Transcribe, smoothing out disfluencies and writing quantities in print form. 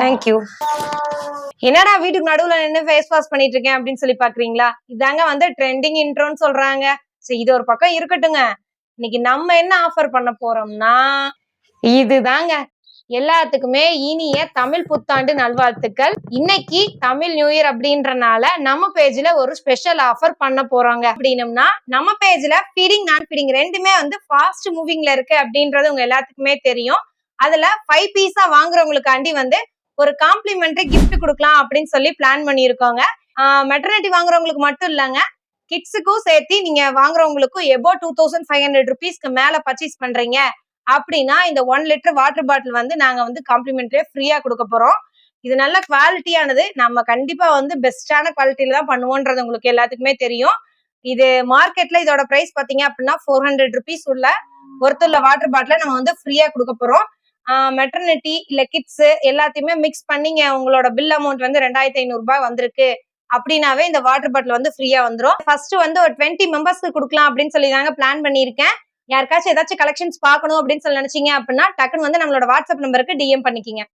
Thank you. என்னடா வீட்டுக்கு நடுவுல நின்று ஃபேஸ் வாஷ் பண்ணிட்டு இருக்கேன் அப்படின்னு சொல்லி பாக்குறீங்களா? இதாங்க வந்து ட்ரெண்டிங் இன்ட்ரோன்னு சொல்றாங்க. சரி, இது ஒரு பக்கம் இருக்கட்டுங்க. இன்னைக்கு நம்ம என்ன ஆஃபர் பண்ண போறோம்னா இதுதாங்க. எல்லாத்துக்குமே இனிய தமிழ் புத்தாண்டு நல்வாழ்த்துக்கள். இன்னைக்கு தமிழ் நியூ இயர் அப்படின்றனால நம்ம பேஜ்ல ஒரு ஸ்பெஷல் ஆஃபர் பண்ண போறோங்க. அப்படின்னம்னா நம்ம பேஜ்ல ஃபீடிங் நான் ஃபீடிங் ரெண்டுமே வந்து ஃபாஸ்ட் மூவிங்ல இருக்கு அப்படின்றது உங்க எல்லாத்துக்குமே தெரியும். அதுல 5 பீஸா வாங்குறவங்களுக்காண்டி வந்து ஒரு காம்ப்ளிமெண்டரி கிஃப்ட் கொடுக்கலாம் அப்படின்னு சொல்லி பிளான் பண்ணியிருக்கோங்க. மெட்டர்னிட்டி வாங்குறவங்களுக்கு மட்டும் இல்லங்க, கிட்ஸுக்கும் சேர்த்து நீங்க வாங்குறவங்களுக்கும் எபோ 2500 ருபீஸ்க்கு மேல பர்ச்சேஸ் பண்றீங்க அப்படின்னா இந்த 1 லிட்டர் வாட்டர் பாட்டில் வந்து நாங்க வந்து காம்ப்ளிமெண்டரியா ஃப்ரீயா கொடுக்க போறோம். இது நல்ல குவாலிட்டியானது. நம்ம கண்டிப்பா வந்து பெஸ்டான குவாலிட்டியில தான் பண்ணுவோன்றது உங்களுக்கு எல்லாத்துக்குமே தெரியும். இது மார்க்கெட்ல இதோட பிரைஸ் பாத்தீங்க அப்படின்னா 400 ருபீஸ் உள்ள ஒருத்தருள்ள வாட்டர் பாட்டில நம்ம வந்து ஃப்ரீயா கொடுக்க போறோம். மெட்டர்னிட்டி இல்ல கிட்ஸ் எல்லாத்தையுமே மிக்ஸ் பண்ணிங்க உங்களோட பில் அமௌண்ட் வந்து 2500 ரூபாய் வந்திருக்கு அப்படின்னாவே இந்த வாட்டர் பாட்டில் வந்து ஃப்ரீயா வந்துடும். ஃபர்ஸ்ட் வந்து ஒரு 20 மெம்பர்ஸ்க்கு கொடுக்கலாம் அப்படின்னு சொல்லி தாங்க பிளான் பண்ணியிருக்கேன். யாருக்காச்சும் ஏதாச்சும் கலெக்ஷன்ஸ் பார்க்கணும் அப்படின்னு சொல்லி நினைச்சீங்க அப்படின்னா டக்குன்னு வந்து நம்மளோட வாட்ஸ்அப் நம்பருக்கு டிஎம் பண்ணிக்கிங்க.